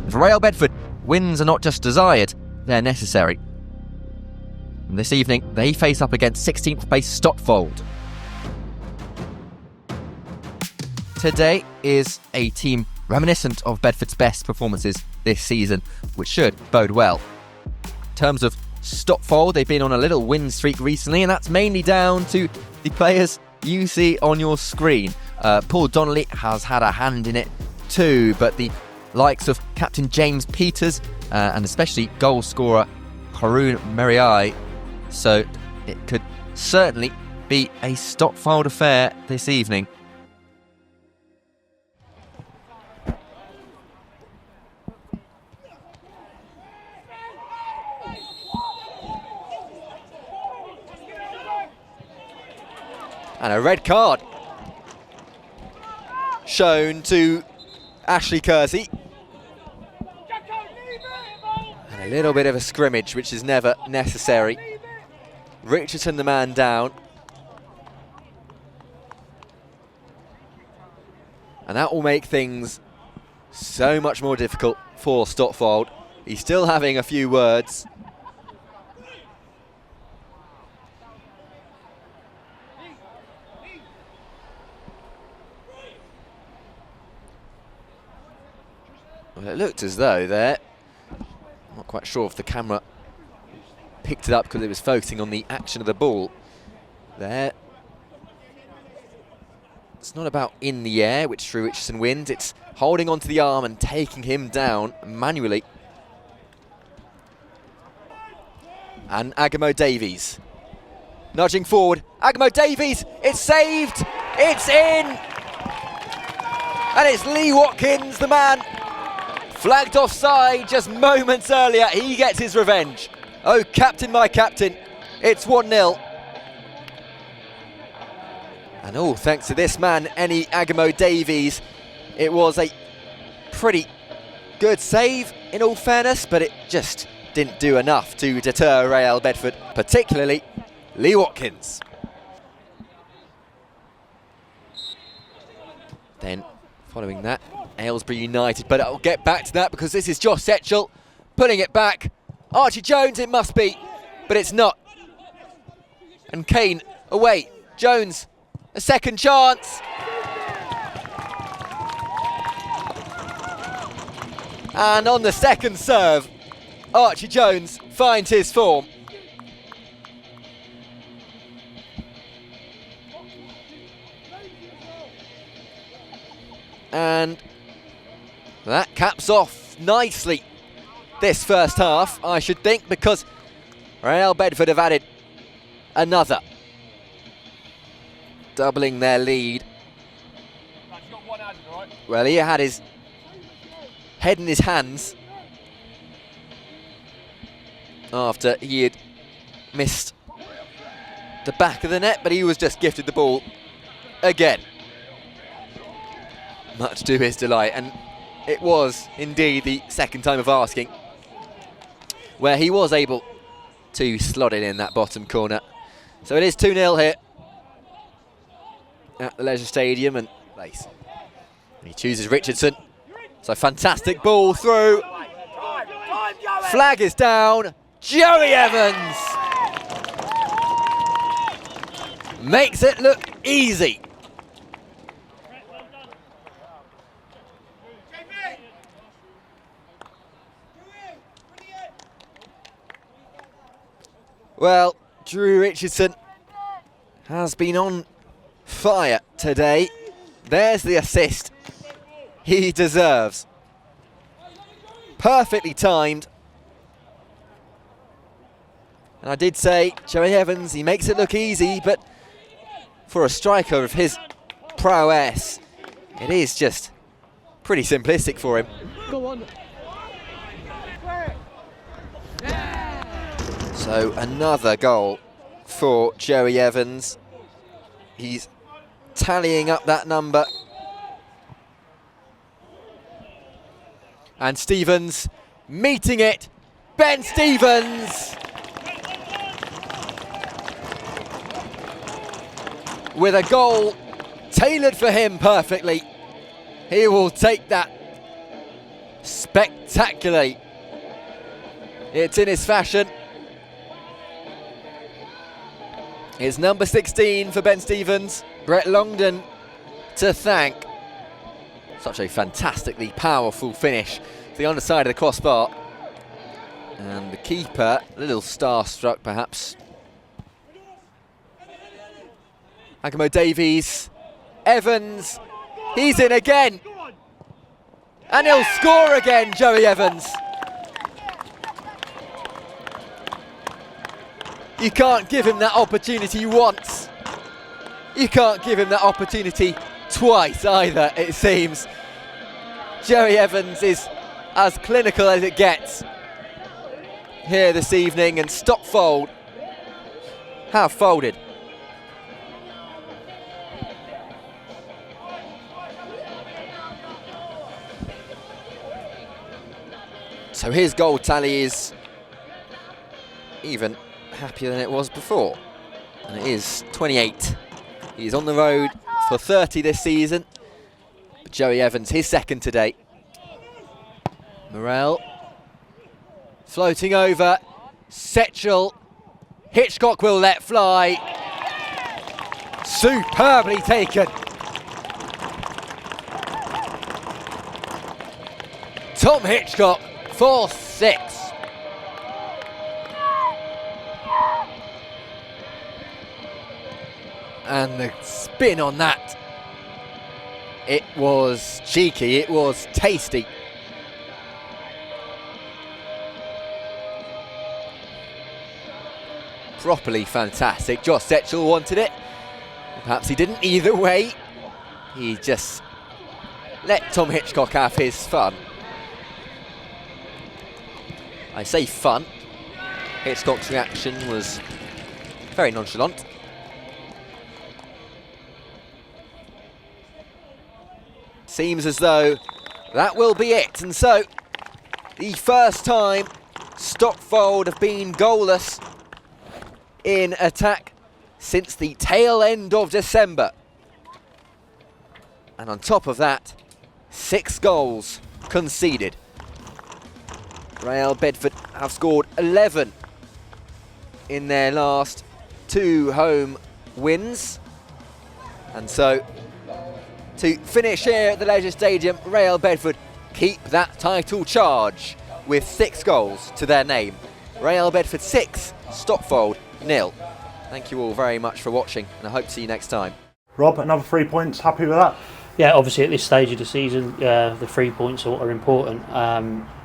For Real Bedford, wins are not just desired, they're necessary. And this evening, they face up against 16th place Stotfold. Today is a team reminiscent of Bedford's best performances this season, which should bode well. In terms of Stotfold, they've been on a little win streak recently, and that's mainly down to the players you see on your screen. Paul Donnelly has had a hand in it too, but the likes of captain James Peters and especially goal scorer Haroon Meriai, so it could certainly be a Stotfold affair this evening. And a red card shown to Ashley Kersey. And a little bit of a scrimmage, which is never necessary. Richardson the man down. And that will make things so much more difficult for Stotfold. He's still having a few words. Well, it looked as though there, I'm not quite sure if the camera picked it up because it was focusing on the action of the ball there. It's not about in the air, which Drew Richardson wins, it's holding onto the arm and taking him down manually. And Agamo Davies nudging forward. Agamo Davies, it's saved, it's in! And it's Lee Watkins, the man flagged offside just moments earlier. He gets his revenge. Oh, captain, my captain. It's 1-0. And all thanks to this man, Eni Agamo Davies. It was a pretty good save, in all fairness, but it just didn't do enough to deter Real Bedford, particularly Lee Watkins. Then, following that, Aylesbury United, but I'll get back to that because this is Josh Setchell pulling it back. Archie Jones it must be, but it's not. And Kane away. Jones, a second chance. And on the second serve, Archie Jones finds his form. And that caps off nicely this first half, I should think, because Real Bedford have added another, doubling their lead. Well, he had his head in his hands after he had missed the back of the net, but he was just gifted the ball again, much to his delight. And it was indeed the second time of asking, where he was able to slot it in that bottom corner. So it is 2-0 here at the Leisure Stadium and place. He chooses Richardson. So fantastic ball through. Flag is down. Joey Evans makes it look easy. Well, Drew Richardson has been on fire today. There's the assist he deserves. Perfectly timed. And I did say, Joey Evans, he makes it look easy, but for a striker of his prowess, it is just pretty simplistic for him. Go on. So another goal for Joey Evans. He's tallying up that number. And Stevens meeting it. Ben Stevens with a goal tailored for him perfectly. He will take that spectacularly. It's in his fashion. It's number 16 for Ben Stevens, Brett Longdon to thank. Such a fantastically powerful finish to the underside of the crossbar. And the keeper, a little starstruck perhaps. Agamo Davies, Evans, he's in again. And he'll score again, Joey Evans. You can't give him that opportunity once. You can't give him that opportunity twice either, it seems. Joey Evans is as clinical as it gets here this evening, and Stotfold have folded. So his goal tally is even happier than it was before, and it is 28. He's on the road for 30 this season. But Joey Evans, his second today. Morel floating over, Setchell, Hitchcock will let fly. Superbly taken. Tom Hitchcock, 4-6. And the spin on that, it was cheeky, it was tasty. Properly fantastic. Josh Setchell wanted it. Perhaps he didn't. Either way, he just let Tom Hitchcock have his fun. I say fun. Hitchcock's reaction was very nonchalant. Seems as though that will be it. And so, the first time Stotfold have been goalless in attack since the tail end of December. And on top of that, 6 goals conceded. Real Bedford have scored 11 in their last 2 home wins. And so, to finish here at the Leisure Stadium, Real Bedford keep that title charge with 6 goals to their name. Real Bedford 6, Stotfold 0. Thank you all very much for watching, and I hope to see you next time. Rob, another 3 points, happy with that? Yeah, obviously at this stage of the season, the 3 points are what are important.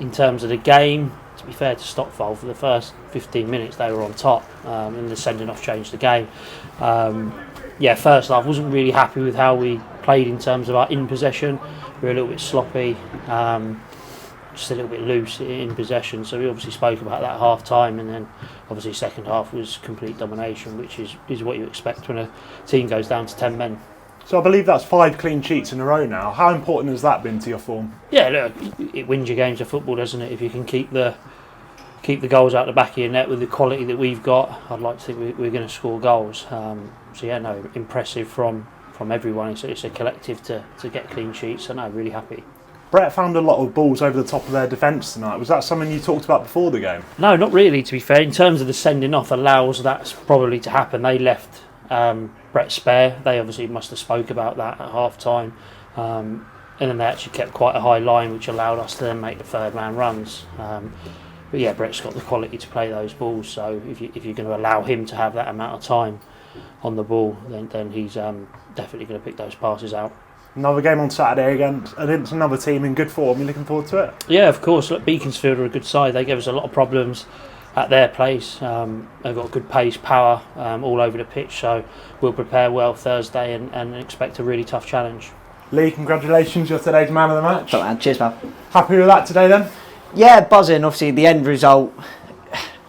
In terms of the game, to be fair to Stotfold, for the first 15 minutes they were on top, and the sending off changed the game. First half, wasn't really happy with how we played in terms of our in possession. We were a little bit sloppy, just a little bit loose in possession. So we obviously spoke about that at half time, and then obviously second half was complete domination, which is what you expect when a team goes down to 10 men. So I believe that's 5 clean sheets in a row now. How important has that been to your form? Yeah, look, it wins your games of football, doesn't it? If you can keep the goals out the back of your net with the quality that we've got, I'd like to think we're going to score goals. Impressive from everyone. It's a collective to get clean sheets, so no, really happy. Brett found a lot of balls over the top of their defence tonight. Was that something you talked about before the game? No, not really, to be fair. In terms of the sending off allows that probably to happen. They left Brett spare. They obviously must have spoke about that at half time. And then they actually kept quite a high line, which allowed us to then make the third man runs. But yeah, Brett's got the quality to play those balls, so if you're going to allow him to have that amount of time on the ball, then he's definitely going to pick those passes out. Another game on Saturday against another team in good form. You looking forward to it? Yeah, of course. Look, Beaconsfield are a good side. They gave us a lot of problems at their place. They've got good pace, power all over the pitch, so we'll prepare well Thursday and expect a really tough challenge. Lee, congratulations, you're today's man of the match. Top man, cheers pal. Happy with that today then? Yeah, buzzing. Obviously the end result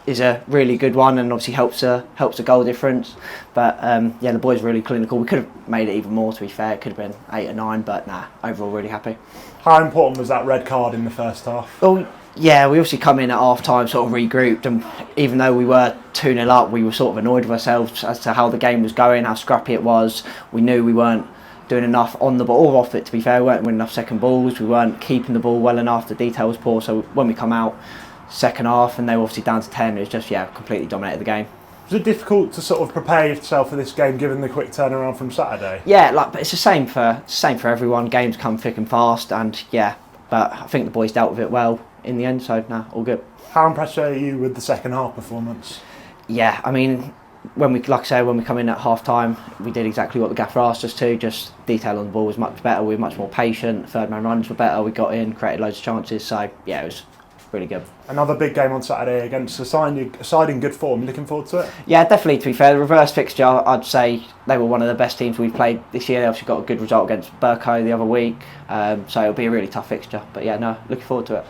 is a really good one and obviously helps the goal difference. But the boys were really clinical. We could have made it even more, to be fair. It could have been 8 or 9, but overall really happy. How important was that red card in the first half? Well, yeah, we obviously come in at half time sort of regrouped, and even though we were 2-0 up, we were sort of annoyed with ourselves as to how the game was going, how scrappy it was. We knew we weren't doing enough on the ball or off it. To be fair, we weren't winning enough second balls. We weren't keeping the ball well enough. The detail was poor. So when we come out second half and they were obviously down to 10, it was just completely dominated the game. Was it difficult to sort of prepare yourself for this game given the quick turnaround from Saturday? Yeah, but it's the same for everyone. Games come thick and fast, and but I think the boys dealt with it well in the end. So all good. How impressed are you with the second half performance? Yeah, I mean, when we come in at half time, we did exactly what the gaffer asked us to. Just detail on the ball was much better. We were much more patient. Third man runs were better. We got in, created loads of chances. So it was really good. Another big game on Saturday against a side in good form. You looking forward to it? Yeah, definitely. To be fair, the reverse fixture, I'd say they were one of the best teams we've played this year. They obviously got a good result against Burko the other week, so it'll be a really tough fixture. But looking forward to it.